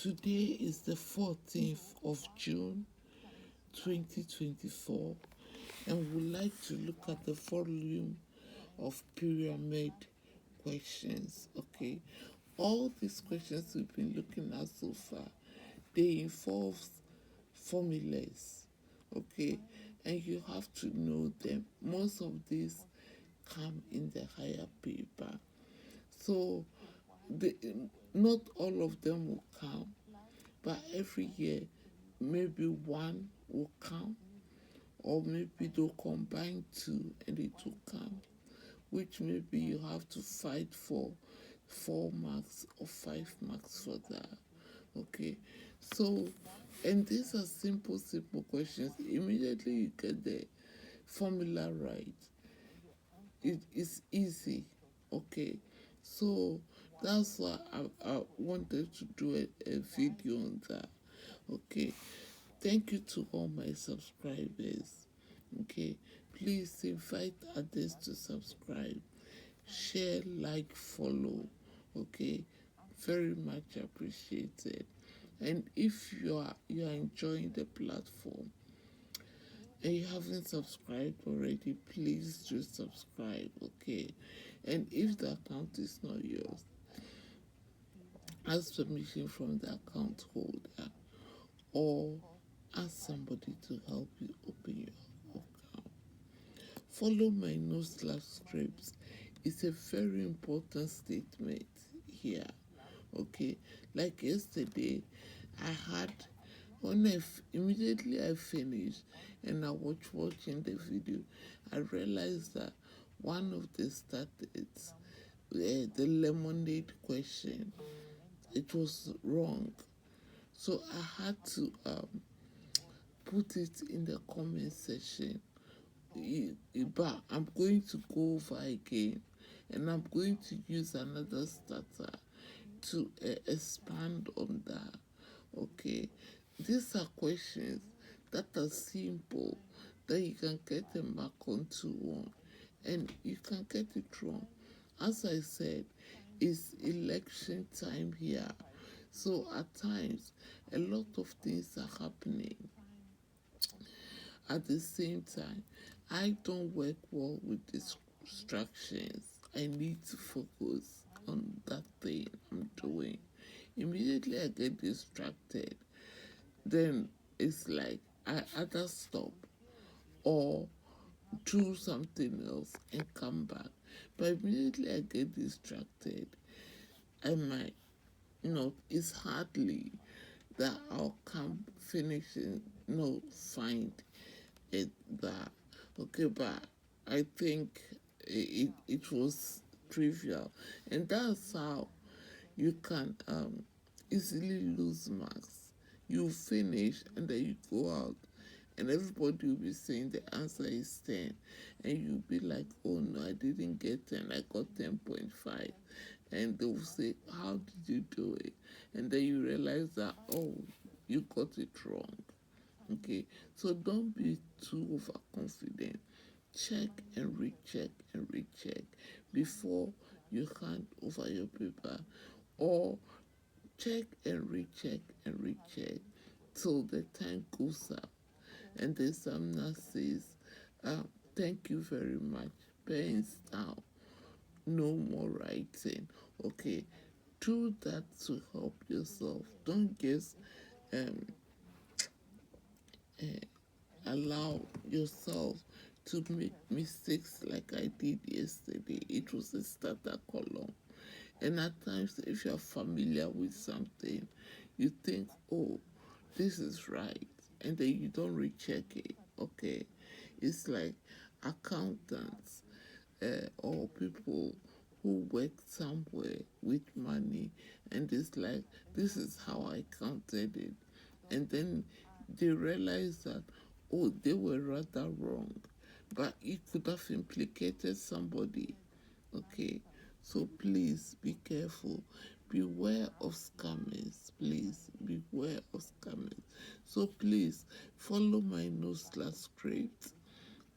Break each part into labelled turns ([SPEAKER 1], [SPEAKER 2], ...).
[SPEAKER 1] Today is the 14th of June 2024, and we'd like to look at the volume of pyramid questions. Okay, all these questions we've been looking at so far, they involve formulas. Okay, and you have to know them. Most of these come in the higher paper, so the, not all of them will come, but every year maybe one will come, or maybe they'll combine two and it will come, which maybe you have to fight for 4 marks or 5 marks for that. Okay, so and these are simple questions. Immediately you get the formula right, it is easy. Okay, so that's why I wanted to do a video on that. Okay, thank you to all my subscribers. Okay, please invite others to subscribe, share, like, follow. Okay, very much appreciated. And if you are enjoying the platform and you haven't subscribed already, please do subscribe. Okay, and if the account is not yours, ask permission from the account holder, or ask somebody to help you open your account. Follow my no slash scripts. It's a very important statement here. Okay, like yesterday, I had immediately I finished and I was watching the video, I realized that one of the starters, the lemonade question, it was wrong. So I had to put it in the comment section. But I'm going to go over again, and I'm going to use another starter to expand on that. Okay, these are questions that are simple, that you can get a mark on 2-1, and you can get it wrong. As I said, it's election time here, so at times a lot of things are happening at the same time. I don't work well with distractions. I need to focus on that thing I'm doing. Immediately I get distracted, then it's like I either stop or do something else and come back. But immediately I get distracted, I might, it's hardly that I'll come finishing, find it that. Okay, but I think it was trivial, and that's how you can easily lose marks. You finish and then you go out, and everybody will be saying the answer is 10, and you'll be like, oh no, I didn't get 10, I got 10.5. And they will say, how did you do it? And then you realize that, oh, you got it wrong. Okay, so don't be too overconfident. Check and recheck and recheck before you hand over your paper, or check and recheck till the time goes up and the examiner says, uh, thank you very much, pens down, no more writing. Okay, do that to help yourself. Don't just um, allow yourself to make mistakes like I did yesterday. It was a starter column. And at times, if you're familiar with something, you think, oh, this is right. And then you don't recheck it. Okay. It's like accountants or people who work somewhere with money, and it's like, this is how I counted it. And then they realize that, oh, they were rather wrong, but it could have implicated somebody. Okay, so please be careful. Beware of scammers. Please beware of scammers. So please follow my no slash script.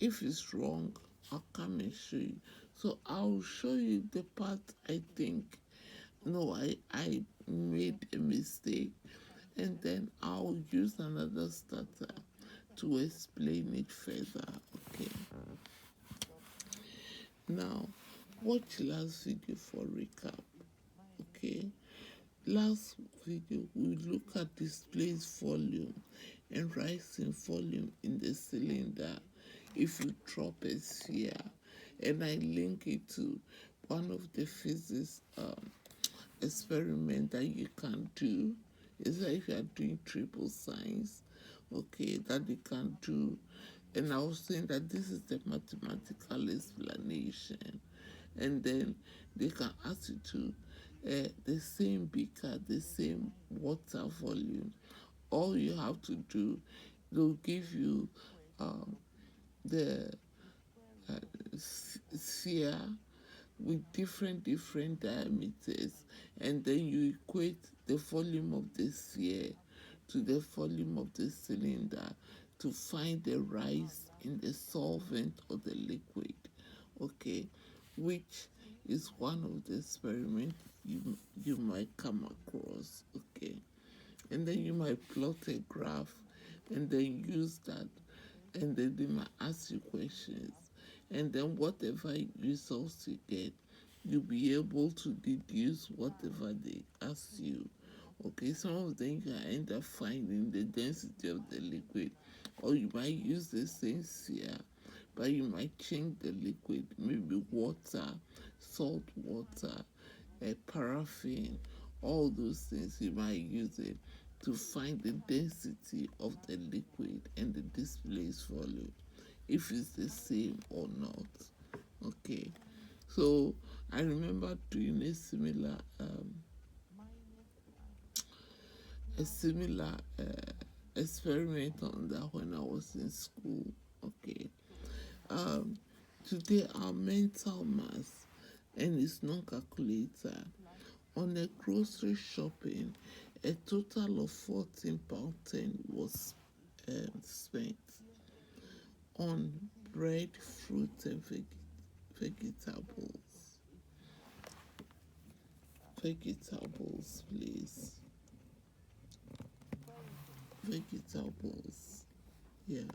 [SPEAKER 1] If it's wrong, I'll come and show you. So I'll show you the part I think, no, I made a mistake, just that to explain it further. Okay. Now, watch last video for recap. Okay. Last video we look at displays volume and rising volume in the cylinder if you drop a sphere, and I link it to one of the physics experiment that you can do. Is that if you are doing triple science, okay, that you can do. And I was saying that this is the mathematical explanation, and then they can ask you to the same beaker, the same water volume. All you have to do, they'll give you the sphere with different diameters, and then you equate the volume of the sphere to the volume of the cylinder to find the rise in the solvent or the liquid. Okay, which is one of the experiments you might come across. Okay, and then you might plot a graph and then use that, and then they might ask you questions, and then whatever results you get, you'll be able to deduce whatever they ask you. Okay, some of them you can end up finding the density of the liquid, or you might use the same sphere, but you might change the liquid, maybe water, salt water, paraffin, all those things. You might use it to find the density of the liquid and the displaced volume, if it's the same or not. Okay, so I remember doing a similar experiment on that when I was in school. Okay, um, today our mental mass and its non-calculator on a grocery shopping, a total of £14 was spent on bread, fruit, and vegetables. Vegetables, please. Vegetables. Yeah.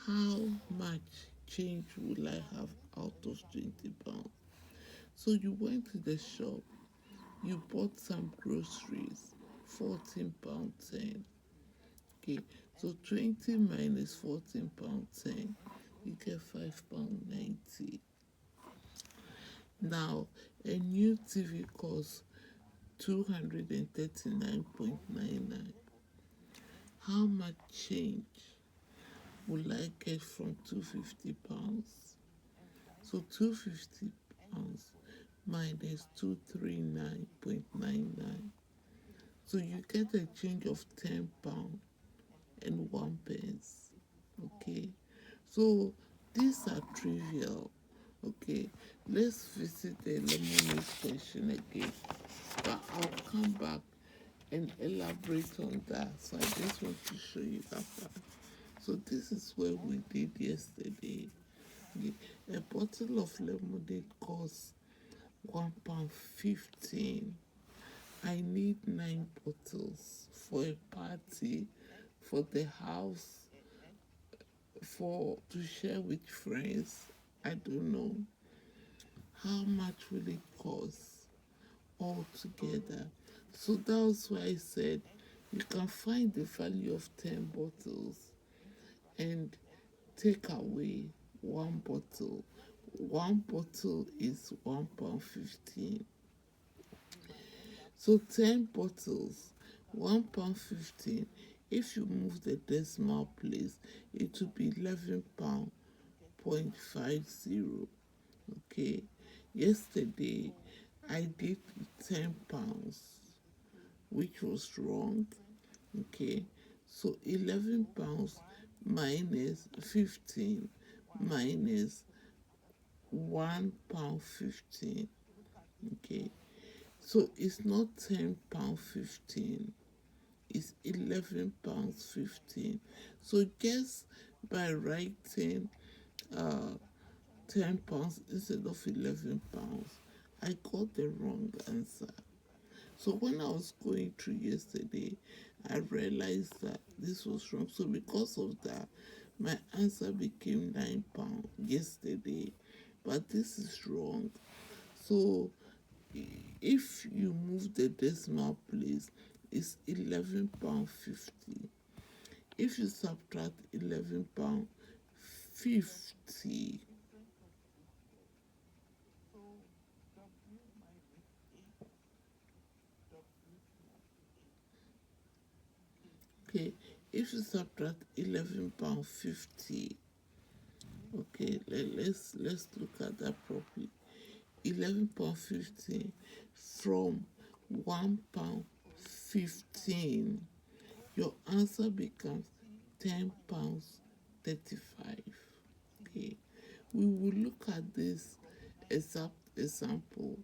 [SPEAKER 1] How much change will I have out of £20? So you went to the shop, you bought some groceries, £14.10. Okay, so 20 minus £14.10, you get £5.90. Now, a new TV costs 239.99. How much change will I get from £250? So £250 minus 239.99. So you get a change of £10 and 1 pence. Okay, so these are trivial. Okay, let's visit the lemonade question again, but I'll come back and elaborate on that. So I just want to show you that part. So this is where we did yesterday. Okay, a bottle of lemonade costs £1.15. I need 9 bottles for a party, for the house, for to share with friends. I don't know. How much will it cost altogether? So that's why I said you can find the value of 10 bottles and take away 1 bottle. 1 bottle is £1.15. So 10 bottles, £1.15. If you move the decimal place, it will be £11.50. Okay. Yesterday I did £10, which was wrong. Okay. So £11 minus 15 minus £1.15. Okay. So it's not £10.15, it's £11.15. So guess by writing £10 instead of £11, I got the wrong answer. So So when I was going through yesterday, I realized that this was wrong. So because of that, my answer became £9 yesterday. But this is wrong. So if you move the decimal place, it's £11.50. If you subtract £11.50, okay, if you subtract £11.50, okay, let's look at that properly. £11.50 from £1.15, your answer becomes £10.35. Okay, we will look at this exact example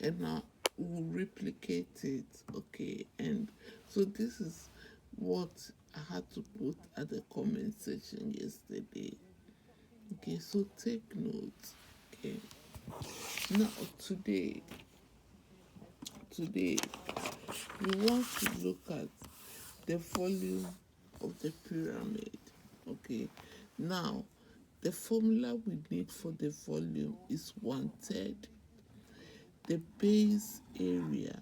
[SPEAKER 1] and now we will replicate it. Okay, and so this is what I had to put at the comment section yesterday. Okay, so take notes. Okay, now today we want to look at the volume of the pyramid. Okay, now the formula we need for the volume is 1/3 the base area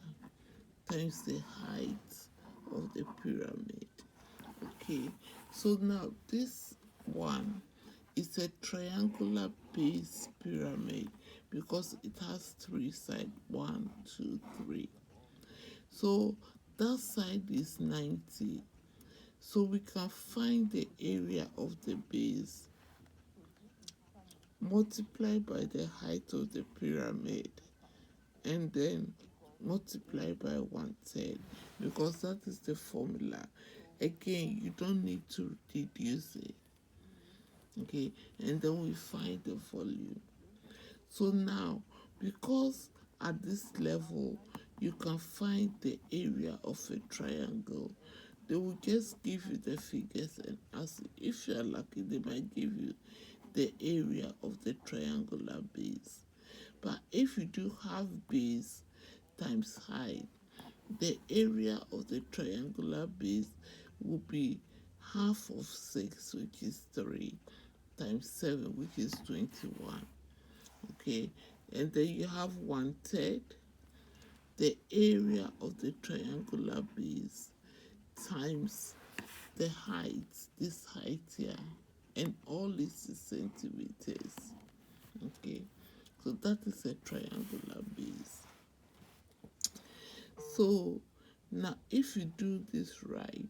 [SPEAKER 1] times the height of the pyramid. Okay, so now this one is a triangular base pyramid because it has three sides, 1, 2, 3. So that side is 90. So we can find the area of the base, multiply by the height of the pyramid, and then multiply by 1/3 because that is the formula. Again, you don't need to deduce it. Okay, and then we find the volume. So now, because at this level you can find the area of a triangle, they will just give you the figures and ask you. If you are lucky, they might give you the area of the triangular base. But if you do half base times height, the area of the triangular base will be half of 6, which is 3, times 7, which is 21. Okay, and then you have 1/3 the area of the triangular base times the height, this height here, and all this is centimeters. Okay, so that is a triangular base. So now if you do this right,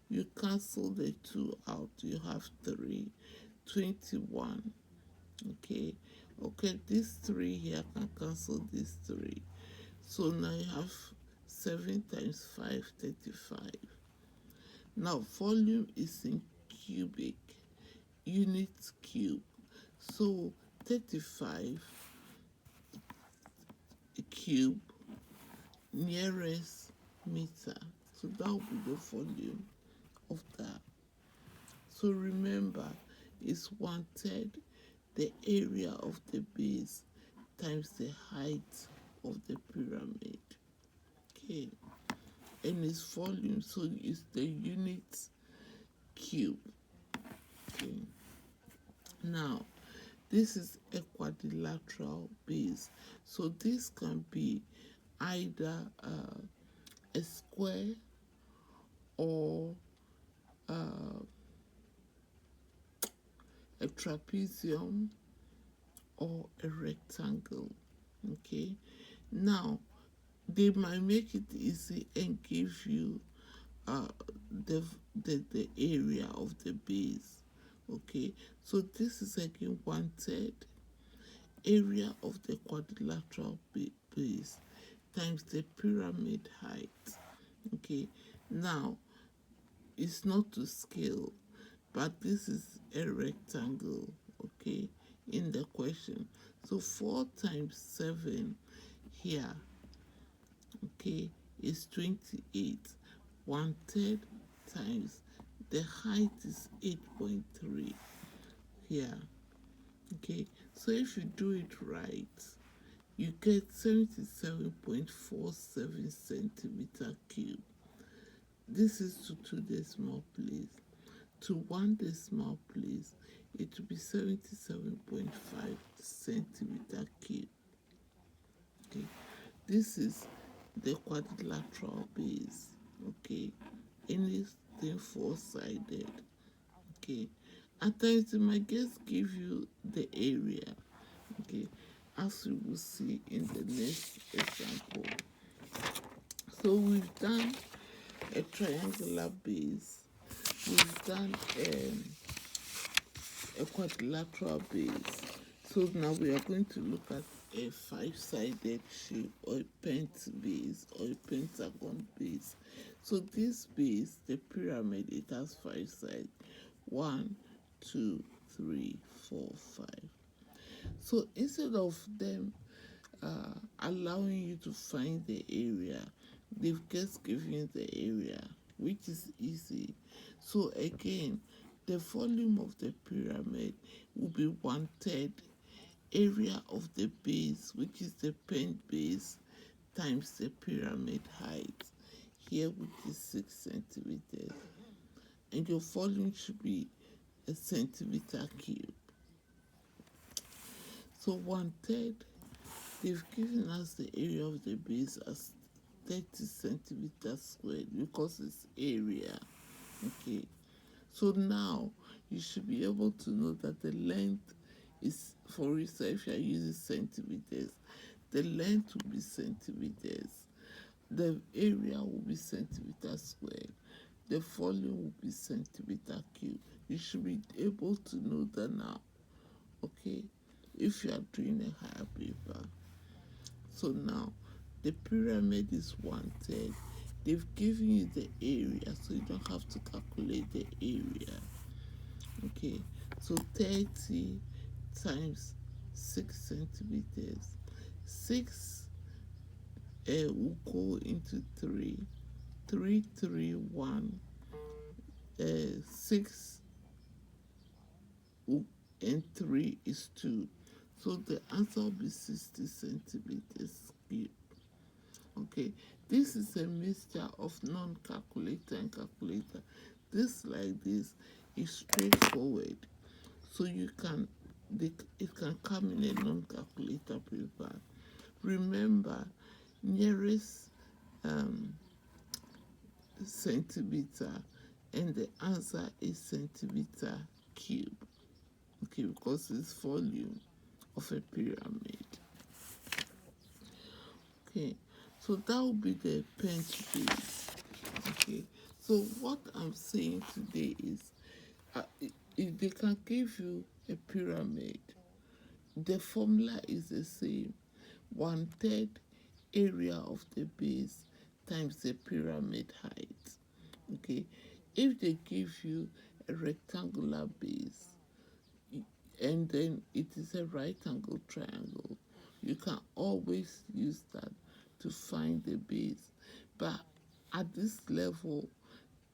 [SPEAKER 1] you cancel the 2 out, you have 3, 21. Okay, this 3 here can cancel this 3. So now you have 7 times 5, 35. Now volume is in cubic, units cube. So 35 cube nearest meter. So that will be the volume of that. So remember, it's 1/3 the area of the base times the height of the pyramid. Okay, and its volume, so it's the unit cube. Okay, now this is a quadrilateral base, so this can be either a square or a trapezium or a rectangle. Okay, now they might make it easy and give you the area of the base. Okay, so this is again 1/3 area of the quadrilateral base times the pyramid height. Okay, now it's not to scale, but this is a rectangle. Okay, in the question, so 4 times 7 here, okay, is 28. 1/3 times the height is 8.3 here. Okay, so if you do it right, you get 77.47 centimeter cube. This is to 2 decimal place. To 1 decimal place, it will be 77.5 centimeter cube. Okay, this is the quadrilateral base. Okay, anything four-sided. Okay, at times it might just give you the area. Okay, as we will see in the next example. So we've done a triangular base, we've done a quadrilateral base. So now we are going to look at a five-sided shape, or a pent base, or a pentagon base. So this base, the pyramid, it has 5 sides. 1, 2, 3, 4, 5. So instead of them allowing you to find the area, they've just given you the area, which is easy. So again, the volume of the pyramid will be 1/3 area of the base, which is the pent base, times the pyramid height, here which is 6 centimeters. And your volume should be a centimeter cube. So 1/3, they've given us the area of the base as 30 centimeters squared because it's area. Okay, so now you should be able to know that the length is, for instance, if you are using centimeters, the length will be centimeters, the area will be centimeters squared, the volume will be centimeter cube. You should be able to know that now. Okay, if you are doing a higher paper. So now the pyramid is 1/3. They've given you the area, so you don't have to calculate the area. Okay, so 30 times 6 centimeters. 6 will go into 3. 3, 3, 1. 6 and 3 is 2. So the answer will be 60 centimeters cube. Okay, this is a mixture of non-calculator and calculator. This like this is straightforward. So it can come in a non-calculator paper. Remember, nearest centimeter, and the answer is centimeter cube. Okay, because it's volume of a pyramid. Okay, so that will be the pent base. Okay, so what I'm saying today is, if they can give you a pyramid, the formula is the same: 1/3 area of the base times the pyramid height. Okay, if they give you a rectangular base and then it is a right angle triangle, you can always use that to find the base. But at this level,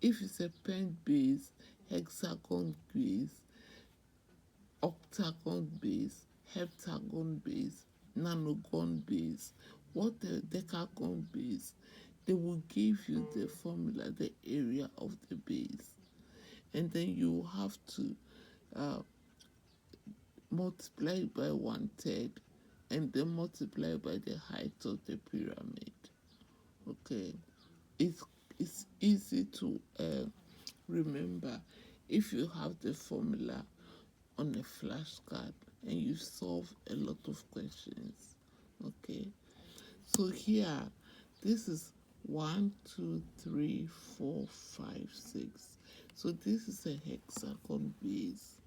[SPEAKER 1] if it's a pent base, hexagon base, octagon base, heptagon base, nanogon base, what the decagon base, they will give you the formula, the area of the base, and then you have to multiply by 1/3 and then multiply by the height of the pyramid. Okay, it's easy to remember if you have the formula on a flashcard and you solve a lot of questions. Okay, so here, this is 1, 2, 3, 4, 5, 6. So this is a hexagon base.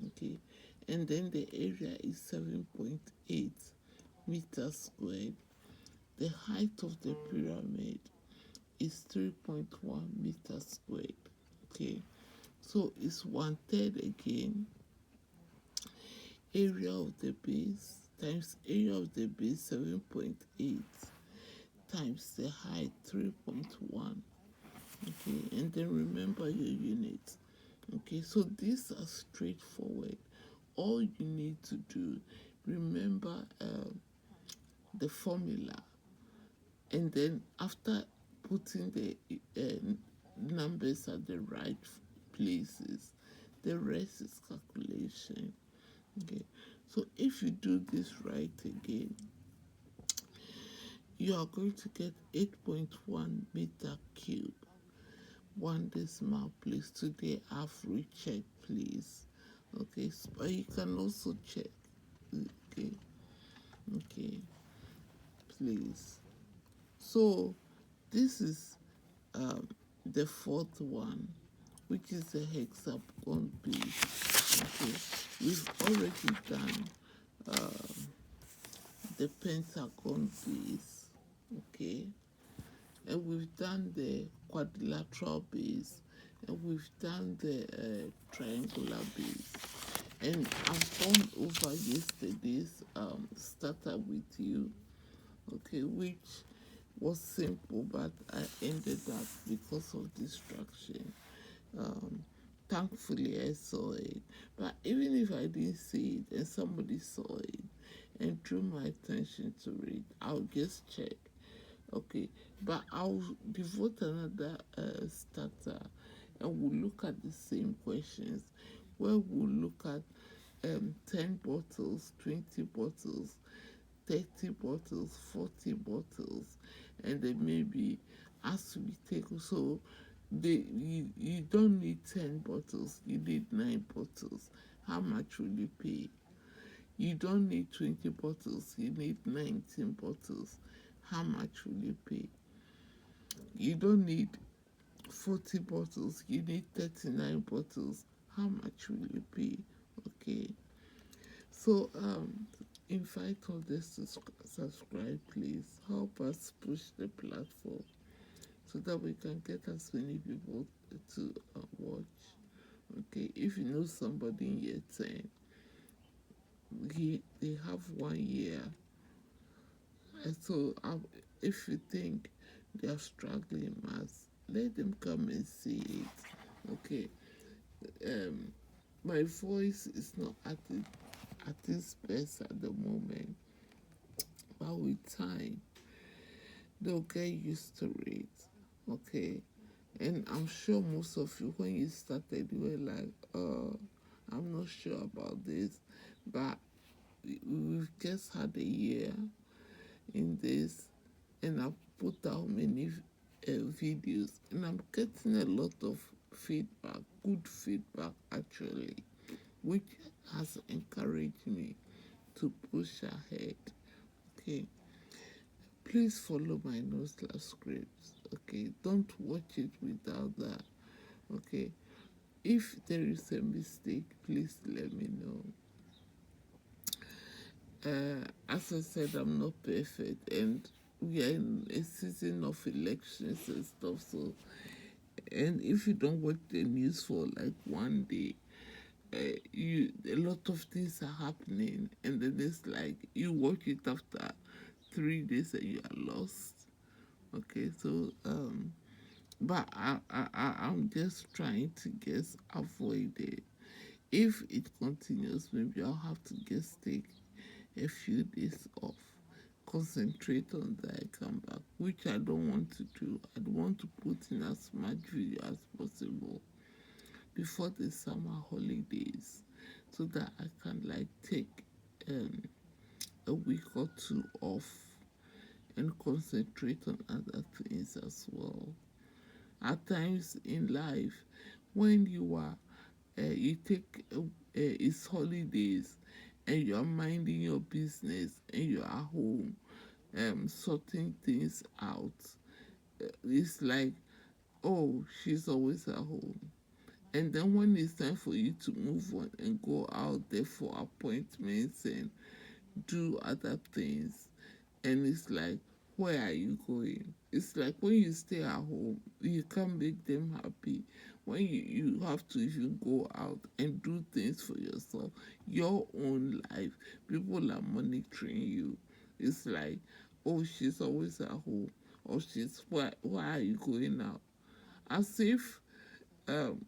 [SPEAKER 1] Okay, and then the area is 7.8 meters squared. The height of the pyramid is 3.1 meters squared. Okay, so it's 1/3 again, area of the base times area of the base 7.8 times the height 3.1. Okay, and then remember your units. Okay, so these are straightforward. All you need to do, remember the formula, and then after putting the numbers at the right places, the rest is calculation. Okay, so if you do this right again, you are going to get 8.1 meter cube, 1 decimal place. Today I've rechecked, please. Okay, so, but you can also check. Okay, okay, please. So this is um, the fourth one, which is the hexagon base. Okay, we've already done the pentagon base. Okay, and we've done the quadrilateral base, and we've done the triangular base. And I've gone over yesterday's starter with you, okay, which was simple, but I ended up because of distraction. Um, Thankfully, I saw it. But even if I didn't see it and somebody saw it and drew my attention to it, I'll just check. Okay, but I'll devote another starter and we'll look at the same questions where we'll look at 10 bottles, 20 bottles, 30 bottles, 40 bottles, and then maybe as we take, so you don't need 10 bottles, you need 9 bottles. How much will you pay? You don't need 20 bottles, you need 19 bottles. How much will you pay? You don't need 40 bottles, you need 39 bottles. How much will you pay? Okay. So invite others to subscribe, please. Help us push the platform so that we can get as many people to watch. Okay, if you know somebody in year 10, they have 1 year. And so if you think they are struggling maths, let them come and see it. Okay, um, my voice is not at its best at the moment, but with time, they'll get used to it. Okay, and I'm sure most of you, when you started, you were like, I'm not sure about this, but we've just had a year in this, and I've put out many videos, and I'm getting a lot of feedback, good feedback actually, which has encouraged me to push ahead. Okay, please follow my notes scripts. Okay, don't watch it without that. Okay, if there is a mistake, please let me know. As I said, I'm not perfect, and we are in a season of elections and stuff. So, and if you don't watch the news for like 1 day, you a lot of things are happening, and then it's like you watch it after 3 days and you are lost. Okay, so but I'm just trying to just avoid it. If it continues, maybe I'll have to just take a few days off, concentrate on that, I come back, which I don't want to do. I want to put in as much video as possible before the summer holidays so that I can like take um, a week or two off and concentrate on other things as well. At times in life, when you take it's holidays and you are minding your business and you are home sorting things out, it's like, oh, she's always at home. And then when it's time for you to move on and go out there for appointments and do other things, and it's like, where are you going? It's like when you stay at home, you can't make them happy. When you have to even go out and do things for yourself, your own life, people are monitoring you. It's like, oh, she's always at home, or she's, why are you going out? As if um,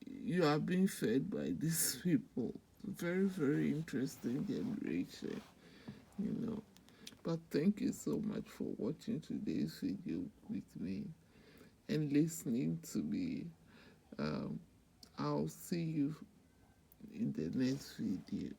[SPEAKER 1] you are being fed by these people. Very, very interesting generation. you know. But thank you so much for watching today's video with me and listening to me. um, I'll see you in the next video.